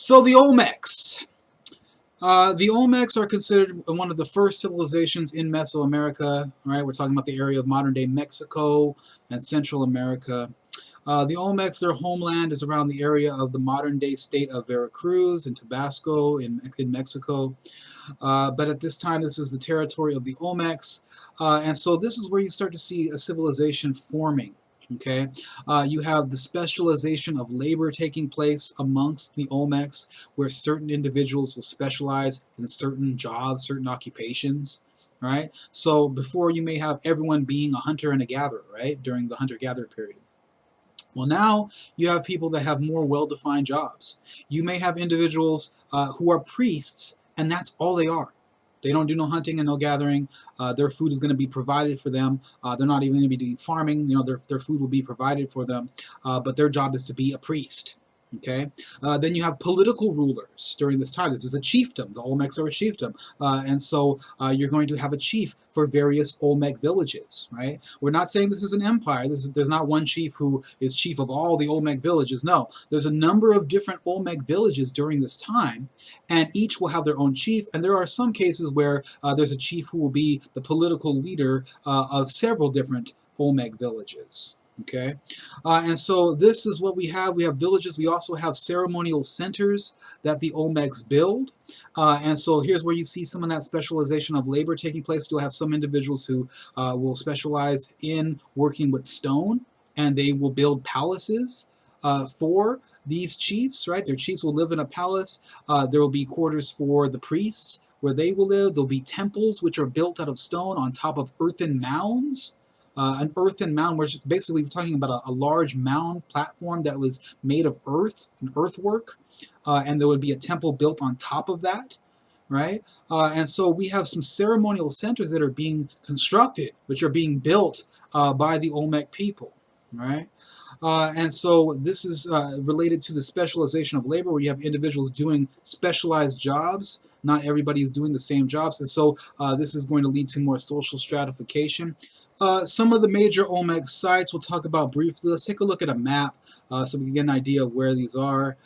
So the Olmecs. The Olmecs are considered one of the first civilizations in Mesoamerica. Right, we're talking about the area of modern-day Mexico and Central America. The Olmecs, their homeland is around the area of the modern-day state of Veracruz and Tabasco in Mexico. But at this time, this is the territory of the Olmecs, and so this is where you start to see a civilization forming. Okay, you have the specialization of labor taking place amongst the Olmecs, where certain individuals will specialize in certain jobs, certain occupations, right? So before you may have everyone being a hunter and a gatherer, right, during the hunter-gatherer period. Well, now you have people that have more well-defined jobs. You may have individuals who are priests, and that's all they are. They don't do no hunting and no gathering. Their food is going to be provided for them. They're not even going to be doing farming. You know, their food will be provided for them, but their job is to be a priest. Okay. Then you have political rulers during this time. This is a chiefdom. The Olmecs are a chiefdom, and so you're going to have a chief for various Olmec villages. Right. We're not saying this is an empire. There's not one chief who is chief of all the Olmec villages. No, there's a number of different Olmec villages during this time, and each will have their own chief. And there are some cases where there's a chief who will be the political leader of several different Olmec villages. Okay, and so this is what we have. We have villages. We also have ceremonial centers that the Olmecs build. And so here's where you see some of that specialization of labor taking place. You'll have some individuals who will specialize in working with stone, and they will build palaces for these chiefs, right? Their chiefs will live in a palace. There will be quarters for the priests where they will live. There'll be temples which are built out of stone on top of earthen mounds. An earthen mound, which basically we're talking about a large mound platform that was made of earth, an earthwork, and there would be a temple built on top of that, right? And so we have some ceremonial centers that are being constructed, which are being built by the Olmec people, right? And so this is related to the specialization of labor, where you have individuals doing specialized jobs. Not everybody is doing the same jobs, and so this is going to lead to more social stratification. Some of the major Olmec sites we'll talk about briefly. Let's take a look at a map so we can get an idea of where these are.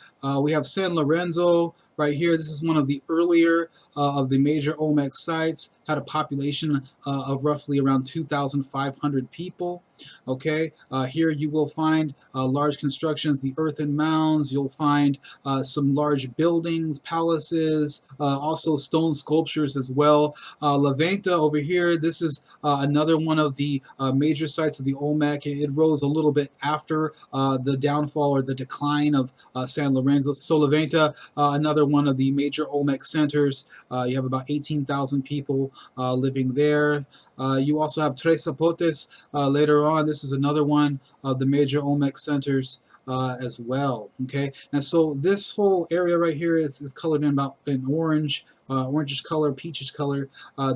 We have San Lorenzo right here. This is one of the earlier of the major Olmec sites. Had a population of roughly around 2,500 people. Okay, here you will find large constructions, the earthen mounds. You'll find some large buildings, palaces, also stone sculptures as well. La Venta over here, this is another one of the major sites of the Olmec. It rose a little bit after the downfall or the decline of San Lorenzo. So La Venta, another one of the major Olmec centers. You have about 18,000 people living there. You also have Tres Zapotes later on. This is another one of the major Olmec centers as well. Okay, and so this whole area right here is colored in orange, orangish color, peachish color.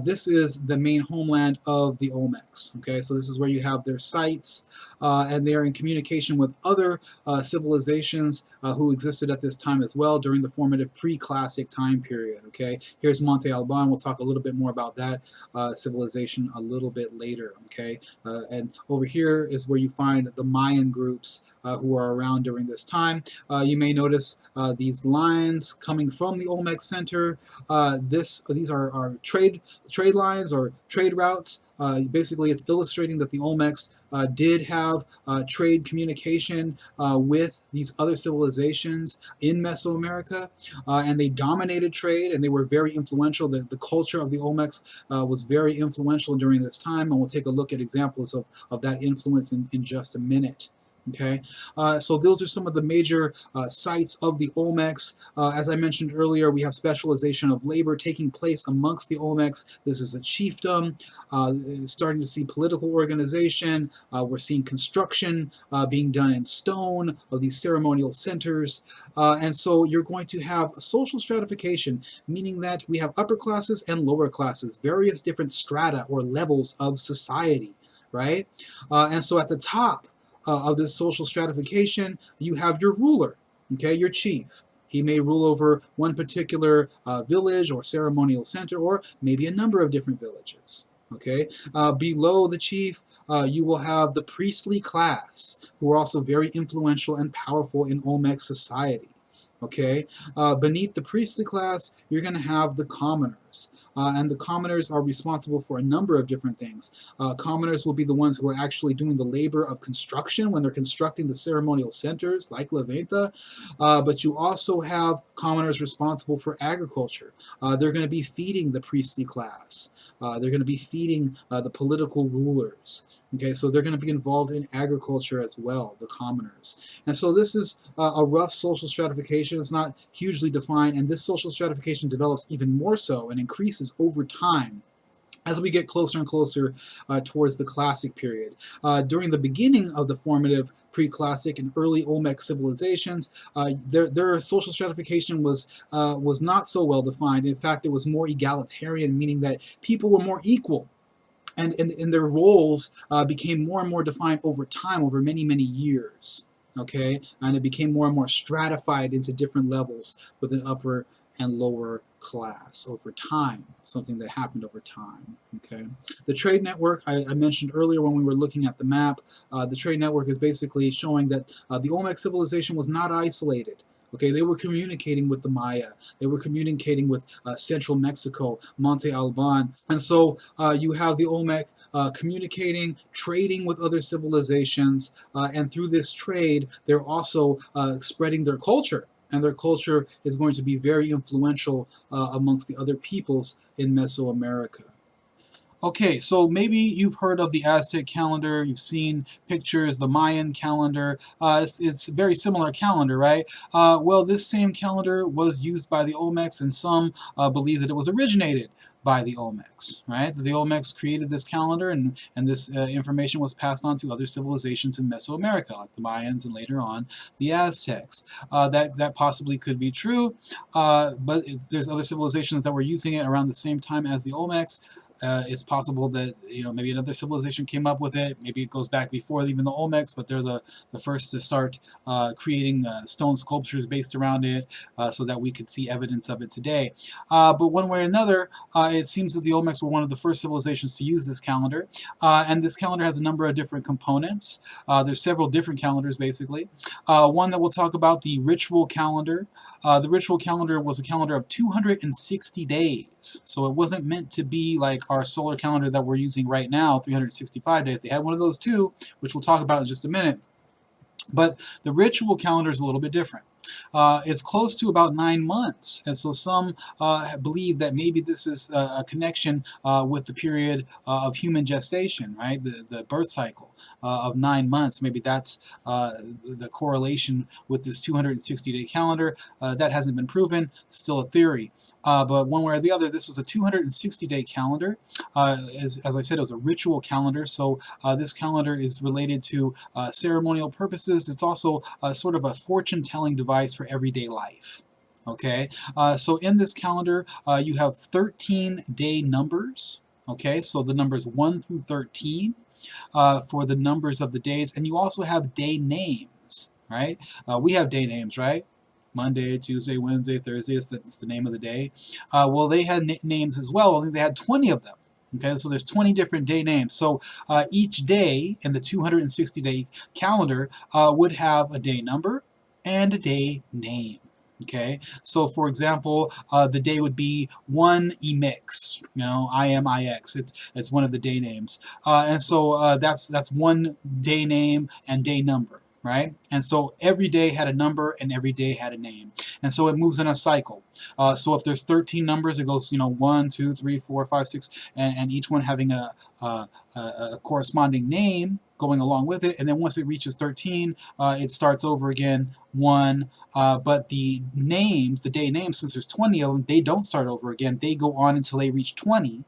This is the main homeland of the Olmecs. Okay, so this is where you have their sites, and they are in communication with other civilizations who existed at this time as well during the formative pre-classic time period. Okay, here's Monte Alban. We'll talk a little bit more about that civilization a little bit later. Okay, and over here is where you find the Mayan groups who are around during this time. You may notice these lines coming from the Olmec Center. These are trade lines or trade routes. Basically, it's illustrating that the Olmecs did have trade communication with these other civilizations in Mesoamerica, and they dominated trade, and they were very influential. The culture of the Olmecs was very influential during this time, and we'll take a look at examples of that influence in just a minute. Okay, so those are some of the major sites of the Olmecs. As I mentioned earlier, we have specialization of labor taking place amongst the Olmecs. This is a chiefdom. Starting to see political organization. We're seeing construction being done in stone of these ceremonial centers. And so you're going to have social stratification, meaning that we have upper classes and lower classes, various different strata or levels of society, right? And so at the top of this social stratification, you have your ruler, okay, your chief. He may rule over one particular village or ceremonial center, or maybe a number of different villages. Okay, below the chief, you will have the priestly class, who are also very influential and powerful in Olmec society. Okay, beneath the priestly class, you're going to have the commoners. And the commoners are responsible for a number of different things. Commoners will be the ones who are actually doing the labor of construction when they're constructing the ceremonial centers, like La Venta. But you also have commoners responsible for agriculture. They're going to be feeding the priestly class. They're going to be feeding the political rulers. Okay, so they're going to be involved in agriculture as well, the commoners. And so this is a rough social stratification. It's not hugely defined, and this social stratification develops even more so and increases over time as we get closer and closer towards the Classic period. During the beginning of the formative pre-Classic and early Olmec civilizations, their social stratification was not so well defined. In fact, it was more egalitarian, meaning that people were more equal. And their roles became more and more defined over time, over many, many years. Okay, and it became more and more stratified into different levels with an upper and lower class over time, something that happened over time. Okay, the trade network I mentioned earlier when we were looking at the map. The trade network is basically showing that the Olmec civilization was not isolated. Okay, they were communicating with the Maya. They were communicating with central Mexico, Monte Alban. And so you have the Olmec communicating, trading with other civilizations, and through this trade, they're also spreading their culture. And their culture is going to be very influential amongst the other peoples in Mesoamerica. Okay, so maybe you've heard of the Aztec calendar, you've seen pictures, the Mayan calendar. It's a very similar calendar, right? Well, this same calendar was used by the Olmecs, and some believe that it was originated by the Olmecs, right? The Olmecs created this calendar, and this information was passed on to other civilizations in Mesoamerica, like the Mayans and later on the Aztecs. That possibly could be true, but there's other civilizations that were using it around the same time as the Olmecs. It's possible that maybe another civilization came up with it. Maybe it goes back before even the Olmecs, but they're the first to start creating stone sculptures based around it, so that we could see evidence of it today. But one way or another, it seems that the Olmecs were one of the first civilizations to use this calendar, and this calendar has a number of different components. There's several different calendars basically. One that we'll talk about, the ritual calendar. The ritual calendar was a calendar of 260 days, so it wasn't meant to be like our solar calendar that we're using right now, 365 days. They had one of those too, which we'll talk about in just a minute. But the ritual calendar is a little bit different. It's close to about 9 months, and so some believe that maybe this is a connection with the period of human gestation, right? The birth cycle of 9 months. Maybe that's the correlation with this 260-day calendar. That hasn't been proven, still a theory. But one way or the other, this was a 260-day calendar. As I said, it was a ritual calendar, so this calendar is related to ceremonial purposes. It's also sort of a fortune-telling device for everyday life. Okay, so in this calendar, you have 13 day numbers. Okay, so the numbers 1 through 13 for the numbers of the days, and you also have day names, right? We have day names, right? Monday, Tuesday, Wednesday, Thursday, it's the name of the day. Well, they had names as well, only they had 20 of them. Okay, so there's 20 different day names. So each day in the 260-day calendar would have a day number and a day name. Okay, so for example, the day would be 1 Imix, IMIX. It's one of the day names, and so that's one day name and day number. Right? And so every day had a number and every day had a name. And so it moves in a cycle. So if there's 13 numbers, it goes, 1, 2, 3, 4, 5, 6, and each one having a corresponding name going along with it. And then once it reaches 13, it starts over again, 1. But the names, the day names, since there's 20 of them, they don't start over again. They go on until they reach 20,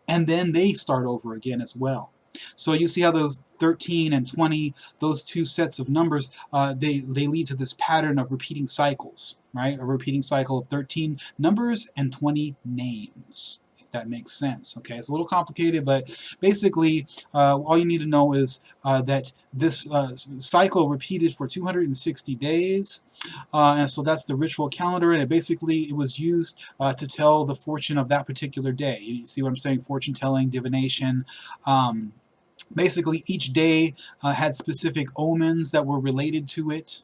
and then they start over again as well. So you see how those 13 and 20, those two sets of numbers, they lead to this pattern of repeating cycles, right? A repeating cycle of 13 numbers and 20 names, if that makes sense. Okay, it's a little complicated, but basically all you need to know is that this cycle repeated for 260 days. And so that's the ritual calendar, and it was used to tell the fortune of that particular day. You see what I'm saying? Fortune telling, divination. Basically, each day had specific omens that were related to it.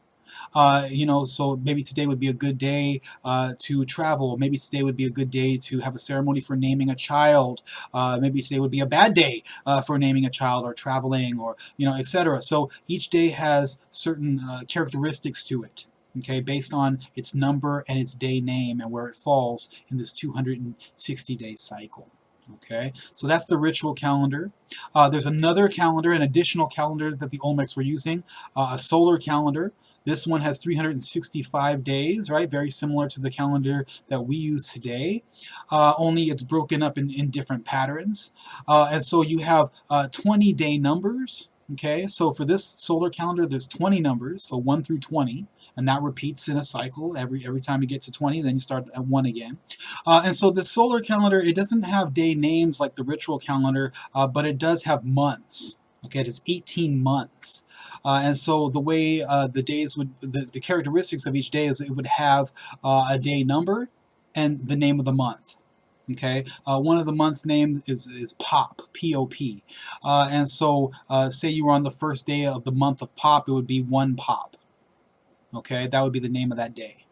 So maybe today would be a good day to travel. Maybe today would be a good day to have a ceremony for naming a child. Maybe today would be a bad day for naming a child or traveling or, etc. So each day has certain characteristics to it. Okay, based on its number and its day name and where it falls in this 260-day cycle. Okay, so that's the ritual calendar. There's another calendar, an additional calendar that the Olmecs were using, a solar calendar. This one has 365 days, right? Very similar to the calendar that we use today, only it's broken up in different patterns. And so you have 20-day numbers. Okay, so for this solar calendar, there's 20 numbers, so 1 through 20. And that repeats in a cycle. Every time you get to 20, then you start at 1 again. And so the solar calendar, it doesn't have day names like the ritual calendar, but it does have months. Okay, it is 18 months. And so the way the days would, the characteristics of each day is it would have a day number and the name of the month. Okay, one of the month's name is Pop, P-O-P. And so say you were on the first day of the month of Pop, it would be 1 Pop. Okay, that would be the name of that day.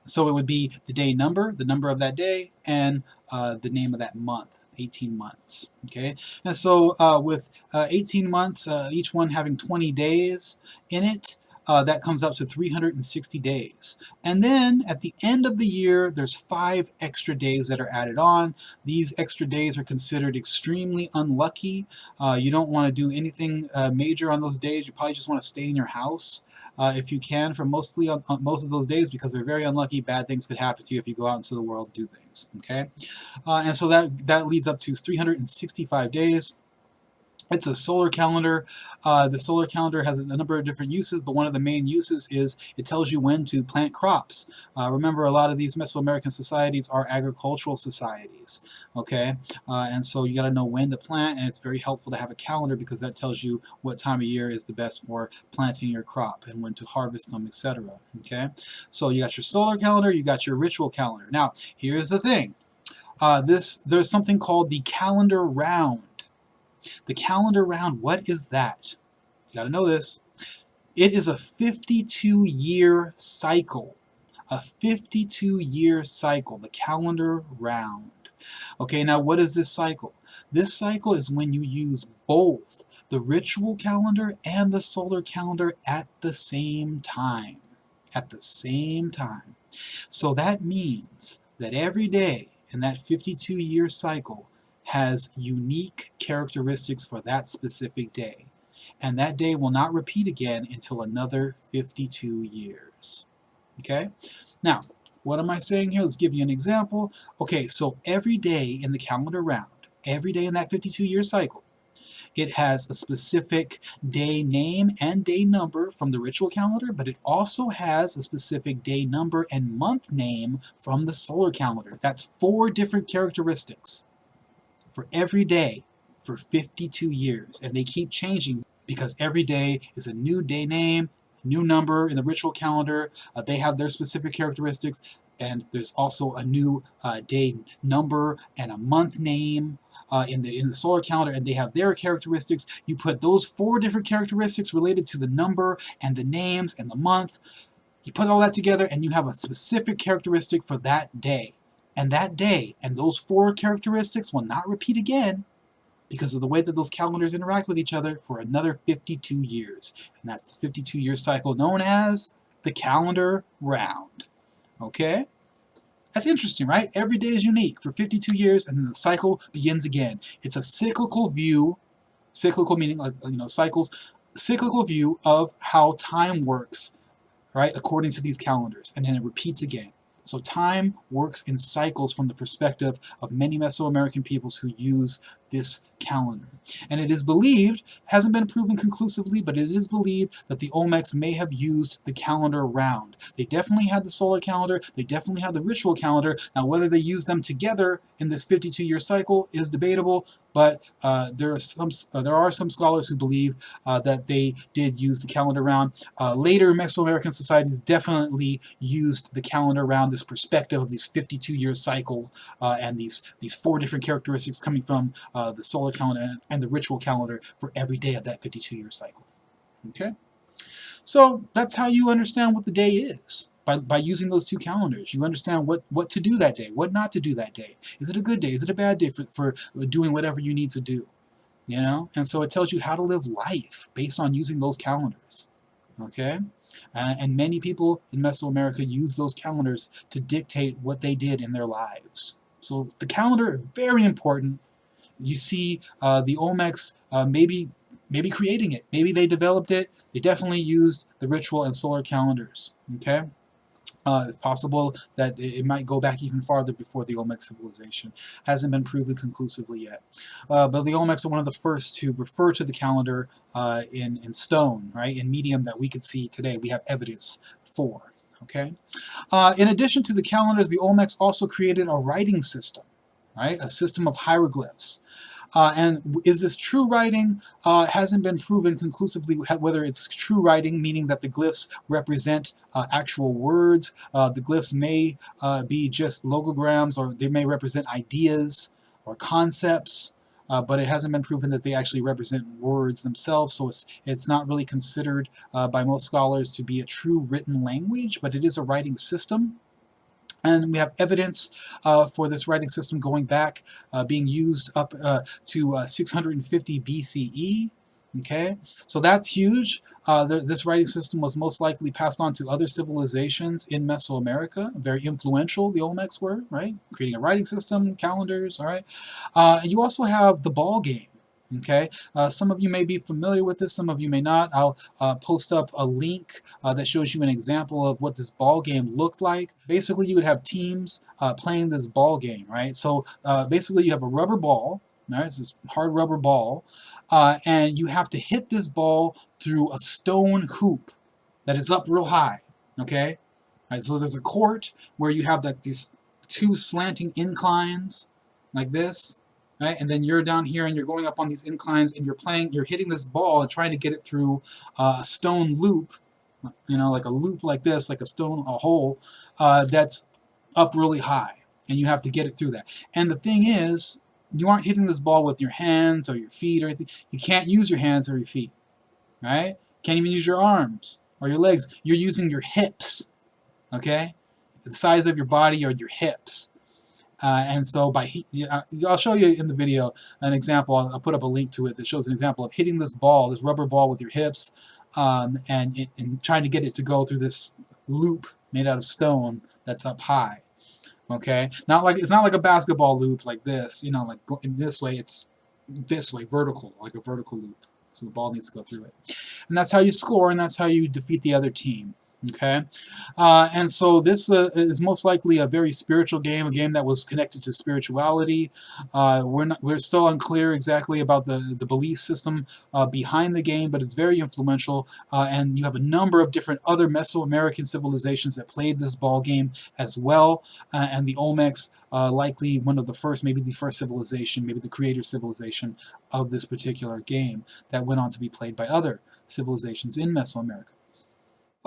So it would be the day number, the number of that day, and the name of that month, 18 months. Okay, and so with 18 months, each one having 20 days in it, that comes up to 360 days. And then at the end of the year, there's 5 extra days that are added on. These extra days are considered extremely unlucky. You don't want to do anything major on those days. You probably just want to stay in your house if you can for most of those days, because they're very unlucky. Bad things could happen to you if you go out into the world and do things. Okay, and so that leads up to 365 days. It's a solar calendar. The solar calendar has a number of different uses, but one of the main uses is it tells you when to plant crops. Remember, a lot of these Mesoamerican societies are agricultural societies, okay? And so you got to know when to plant, and it's very helpful to have a calendar because that tells you what time of year is the best for planting your crop and when to harvest them, etc. Okay? So you got your solar calendar, you got your ritual calendar. Now, here's the thing. There's something called the calendar round. The calendar round, what is that? You got to know this. It is a 52-year cycle. A 52-year cycle, the calendar round. Okay, now what is this cycle? This cycle is when you use both the ritual calendar and the solar calendar at the same time. At the same time. So that means that every day in that 52-year cycle has unique characteristics for that specific day. And that day will not repeat again until another 52 years. Okay? Now, what am I saying here? Let's give you an example. Okay, so every day in the calendar round, every day in that 52-year cycle, it has a specific day name and day number from the ritual calendar, but it also has a specific day number and month name from the solar calendar. That's 4 different characteristics for every day for 52 years, and they keep changing because every day is a new day name, new number in the ritual calendar. They have their specific characteristics, and there's also a new day number and a month name in the solar calendar, and they have their characteristics. You put those 4 different characteristics related to the number and the names and the month, you put all that together and you have a specific characteristic for that day. And that day and those 4 characteristics will not repeat again because of the way that those calendars interact with each other for another 52 years. And that's the 52-year cycle known as the calendar round. Okay? That's interesting, right? Every day is unique for 52 years, and then the cycle begins again. It's a cyclical view, cyclical meaning, cycles, cyclical view of how time works, right, according to these calendars, and then it repeats again. So time works in cycles from the perspective of many Mesoamerican peoples who use this calendar. And it is believed, hasn't been proven conclusively, but it is believed that the Olmecs may have used the calendar round. They definitely had the solar calendar, they definitely had the ritual calendar. Now whether they used them together in this 52-year cycle is debatable, but there are some scholars who believe that they did use the calendar round. Later Mesoamerican societies definitely used the calendar round, this perspective of these 52-year cycle and these 4 different characteristics coming from the solar calendar and the ritual calendar for every day of that 52-year cycle. Okay? So that's how you understand what the day is. By using those two calendars, you understand what to do that day, what not to do that day. Is it a good day? Is it a bad day for doing whatever you need to do? You know? And so it tells you how to live life based on using those calendars. Okay? And many people in Mesoamerica use those calendars to dictate what they did in their lives. So the calendar, very important. You see the Olmecs maybe creating it. Maybe they developed it. They definitely used the ritual and solar calendars. Okay? It's possible that it might go back even farther before the Olmec civilization. Hasn't been proven conclusively yet. But the Olmecs are one of the first to refer to the calendar in stone, right? In medium that we can see today. We have evidence for. Okay. In addition to the calendars, the Olmecs also created a writing system, right? A system of hieroglyphs. And is this true writing? Hasn't been proven conclusively whether it's true writing, meaning that the glyphs represent actual words. The glyphs may be just logograms, or they may represent ideas or concepts, but it hasn't been proven that they actually represent words themselves, so it's not really considered by most scholars to be a true written language, but it is a writing system. And we have evidence for this writing system going back, being used up to 650 BCE. Okay, so that's huge. This writing system was most likely passed on to other civilizations in Mesoamerica. Very influential, the Olmecs were, right? Creating a writing system, calendars, all right? And you also have the ball game. Okay, some of you may be familiar with this, some of you may not. I'll post up a link that shows you an example of what this ball game looked like. Basically, you would have teams playing this ball game, right? So basically, you have a rubber ball, right? It's this hard rubber ball, and you have to hit this ball through a stone hoop that is up real high, okay? All right, so there's a court where you have like these two slanting inclines like this. Right? And then you're down here and you're going up on these inclines and you're hitting this ball and trying to get it through a stone loop, you know, like a loop like this, like a hole that's up really high, and you have to get it through that. And the thing is, you aren't hitting this ball with your hands or your feet or anything. You can't use your hands or your feet, right? Can't even use your arms or your legs. You're using your hips, okay? The size of your body are your hips. And so I'll show you in the video an example. I'll put up a link to it that shows an example of hitting this ball, this rubber ball, with your hips, and trying to get it to go through this loop made out of stone that's up high. Okay, it's not like a basketball loop like this. You know, like in this way. It's this way, vertical, like a vertical loop. So the ball needs to go through it, and that's how you score, and that's how you defeat the other team. Okay, and so this is most likely a very spiritual game, a game that was connected to spirituality. We're still unclear exactly about the belief system behind the game, but it's very influential. And you have a number of different other Mesoamerican civilizations that played this ball game as well. And the Olmecs, likely one of the first, maybe the first civilization, maybe the creator civilization of this particular game that went on to be played by other civilizations in Mesoamerica.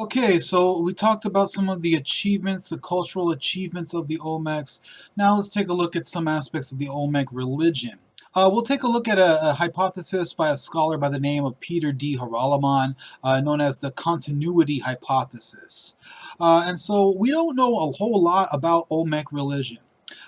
Okay, so we talked about some of the achievements, the cultural achievements of the Olmecs. Now let's take a look at some aspects of the Olmec religion. We'll take a look at a hypothesis by a scholar by the name of Peter D. Haralaman, known as the continuity hypothesis. And so we don't know a whole lot about Olmec religion,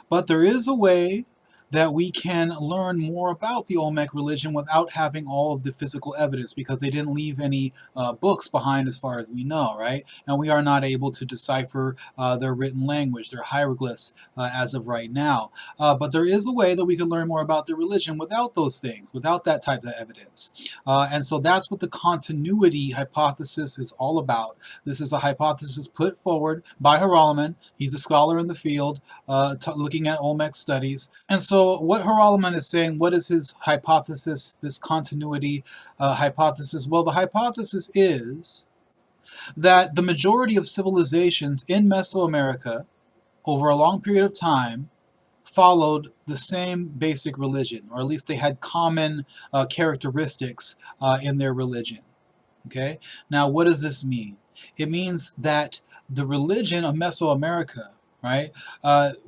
but there is a way that we can learn more about the Olmec religion without having all of the physical evidence, because they didn't leave any books behind as far as we know, right? And we are not able to decipher their written language, their hieroglyphs, as of right now. But there is a way that we can learn more about their religion without those things, without that type of evidence. And so that's what the continuity hypothesis is all about. This is a hypothesis put forward by Haralaman. He's a scholar in the field looking at Olmec studies. And so what Haralaman is saying, what is his hypothesis, this continuity hypothesis? Well, the hypothesis is that the majority of civilizations in Mesoamerica over a long period of time followed the same basic religion, or at least they had common characteristics in their religion. Okay? Now, what does this mean? It means that the religion of Mesoamerica right,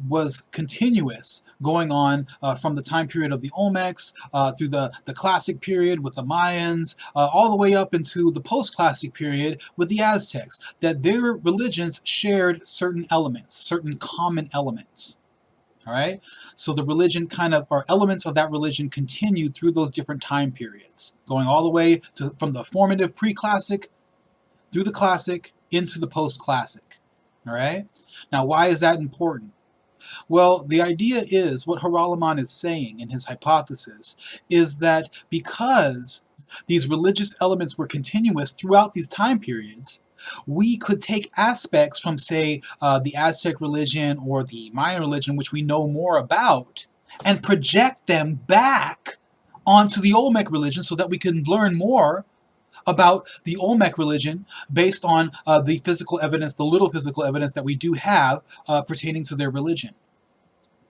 was continuous, going on from the time period of the Olmecs through the Classic period with the Mayans, all the way up into the Post-Classic period with the Aztecs, that their religions shared certain elements, certain common elements. All right, so the religion kind of, or elements of that religion, continued through those different time periods, going all the way to from the formative pre-classic through the classic into the post-classic. All right, now why is that important? Well, the idea is, what Haralaman is saying in his hypothesis is that because these religious elements were continuous throughout these time periods, we could take aspects from, say, the Aztec religion or the Mayan religion, which we know more about, and project them back onto the Olmec religion so that we can learn more about the Olmec religion based on the physical evidence, the little physical evidence that we do have pertaining to their religion.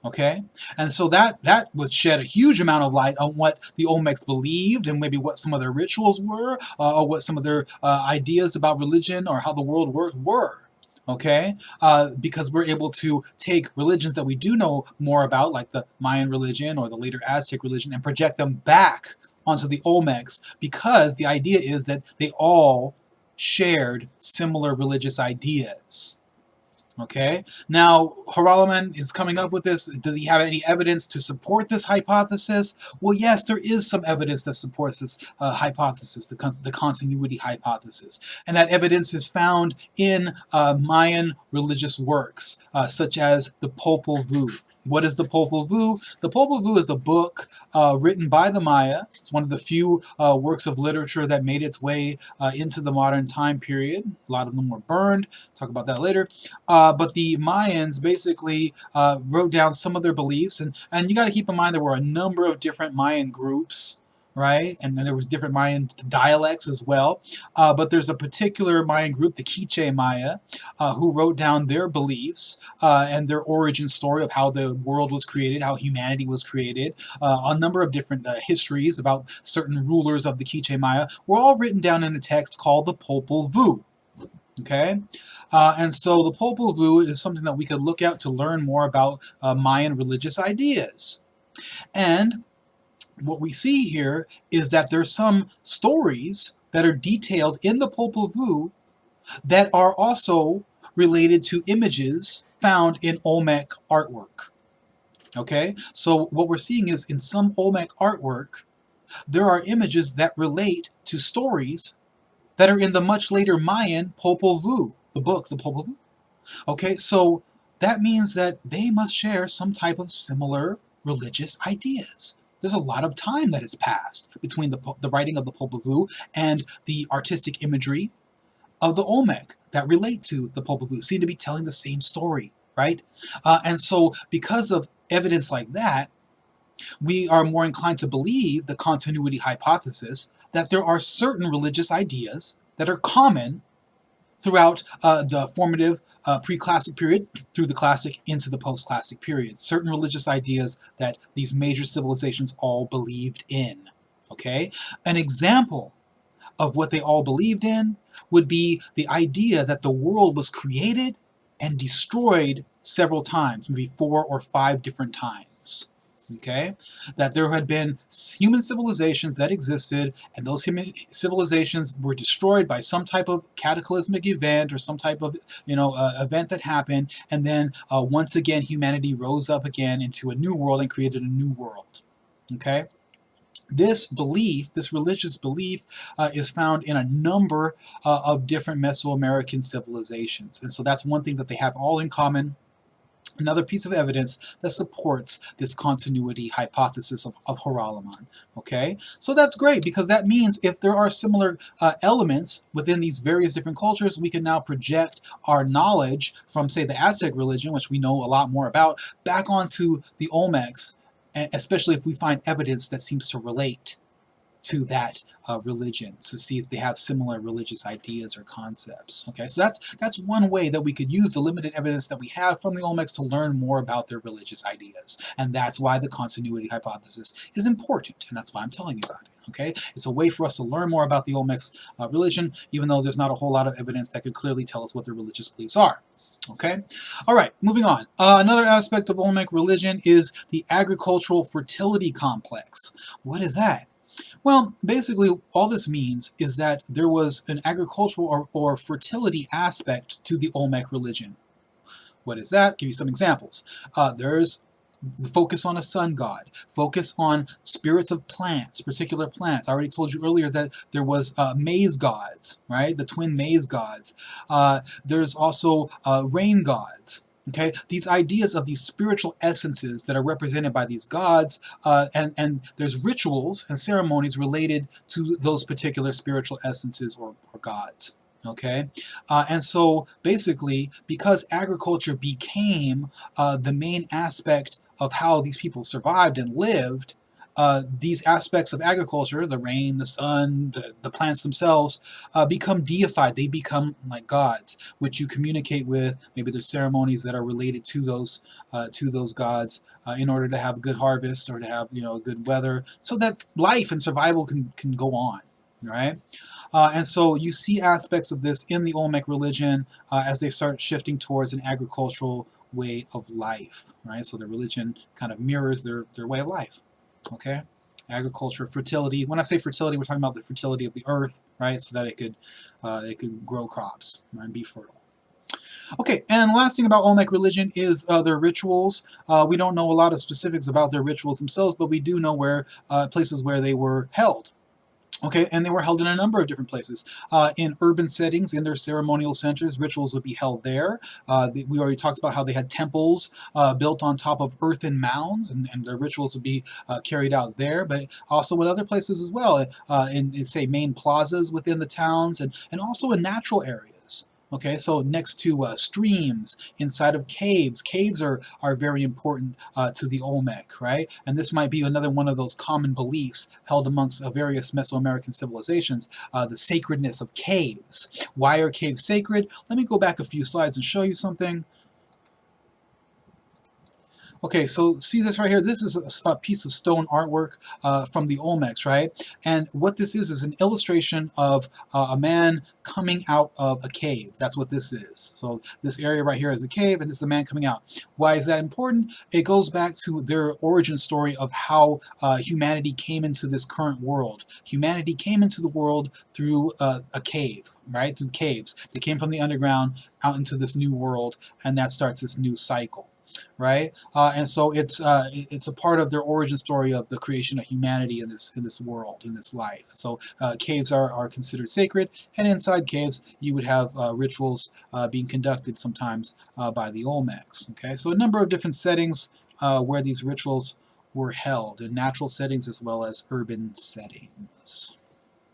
Okay, and so that would shed a huge amount of light on what the Olmecs believed, and maybe what some of their rituals were, or what some of their ideas about religion or how the world worked were. Okay, because we're able to take religions that we do know more about, like the Mayan religion or the later Aztec religion, and project them back onto the Olmecs, because the idea is that they all shared similar religious ideas. Okay, now Haralaman is coming up with this. Does he have any evidence to support this hypothesis? Well, yes, there is some evidence that supports this hypothesis, the continuity hypothesis. And that evidence is found in Mayan religious works, such as the Popol Vuh. What is the Popol Vuh? The Popol Vuh is a book written by the Maya. It's one of the few works of literature that made its way into the modern time period. A lot of them were burned. Talk about that later. But the Mayans basically wrote down some of their beliefs, and you got to keep in mind there were a number of different Mayan groups, right? And then there was different Mayan dialects as well. But there's a particular Mayan group, the Quiche Maya, who wrote down their beliefs and their origin story of how the world was created, how humanity was created. A number of different histories about certain rulers of the Quiche Maya were all written down in a text called the Popol Vuh. Okay, and so the Popol Vuh is something that we could look at to learn more about Mayan religious ideas. And what we see here is that there's some stories that are detailed in the Popol Vuh that are also related to images found in Olmec artwork. Okay, so what we're seeing is, in some Olmec artwork, there are images that relate to stories that are in the much later Mayan Popol Vuh, the book, the Popol Vuh. Okay, so that means that they must share some type of similar religious ideas. There's a lot of time that has passed between the writing of the Popol Vuh and the artistic imagery of the Olmec that relate to the Popol Vuh, seem to be telling the same story, right? And so because of evidence like that, we are more inclined to believe the continuity hypothesis, that there are certain religious ideas that are common throughout the formative pre-classic period through the classic into the post-classic period. Certain religious ideas that these major civilizations all believed in. Okay? An example of what they all believed in would be the idea that the world was created and destroyed several times, maybe 4 or 5 different times. Okay, that there had been human civilizations that existed, and those human civilizations were destroyed by some type of cataclysmic event or some type of event that happened, and then once again humanity rose up again into a new world and created a new world. Okay, this belief, this religious belief, is found in a number of different Mesoamerican civilizations, and so that's one thing that they have all in common. Another piece of evidence that supports this continuity hypothesis of Haralaman. Okay, so that's great, because that means if there are similar elements within these various different cultures, we can now project our knowledge from, say, the Aztec religion, which we know a lot more about, back onto the Olmecs, especially if we find evidence that seems to relate to that religion, to see if they have similar religious ideas or concepts. Okay, so that's one way that we could use the limited evidence that we have from the Olmecs to learn more about their religious ideas, and that's why the continuity hypothesis is important, and that's why I'm telling you about it. Okay, it's a way for us to learn more about the Olmecs religion, even though there's not a whole lot of evidence that could clearly tell us what their religious beliefs are. Okay? All right, moving on. Another aspect of Olmec religion is the agricultural fertility complex. What is that? Well, basically, all this means is that there was an agricultural or fertility aspect to the Olmec religion. What is that? Give you some examples. There's focus on a sun god, focus on spirits of plants, particular plants. I already told you earlier that there was maize gods, right? The twin maize gods. There's also rain gods. Okay, these ideas of these spiritual essences that are represented by these gods, and there's rituals and ceremonies related to those particular spiritual essences or gods. Okay, and so basically, because agriculture became the main aspect of how these people survived and lived, these aspects of agriculture, the rain, the sun, the plants themselves, become deified. They become like gods, which you communicate with. Maybe there's ceremonies that are related to those gods in order to have a good harvest or to have good weather, so that life and survival can go on, right? And so you see aspects of this in the Olmec religion as they start shifting towards an agricultural way of life, right? So their religion kind of mirrors their way of life, okay? Agriculture, fertility. When I say fertility, we're talking about the fertility of the earth, right? So that it could grow crops, right, and be fertile. Okay, and the last thing about Olmec religion is their rituals. We don't know a lot of specifics about their rituals themselves, but we do know where places where they were held. Okay, and they were held in a number of different places. In urban settings, in their ceremonial centers, rituals would be held there. We already talked about how they had temples built on top of earthen mounds, and their rituals would be carried out there, but also in other places as well, in say, main plazas within the towns, and also in natural areas. Okay, so next to streams, inside of caves. Caves are very important to the Olmec, right? And this might be another one of those common beliefs held amongst various Mesoamerican civilizations, the sacredness of caves. Why are caves sacred? Let me go back a few slides and show you something. Okay, so see this right here? This is a piece of stone artwork from the Olmecs, right? And what this is an illustration of a man coming out of a cave. That's what this is. So this area right here is a cave, and this is a man coming out. Why is that important? It goes back to their origin story of how humanity came into this current world. Humanity came into the world through a cave, right? Through caves. They came from the underground out into this new world, and that starts this new cycle. Right, and so it's a part of their origin story of the creation of humanity in this world, in this life. So caves are considered sacred, and inside caves you would have rituals being conducted sometimes by the Olmecs. Okay, so a number of different settings where these rituals were held, in natural settings as well as urban settings.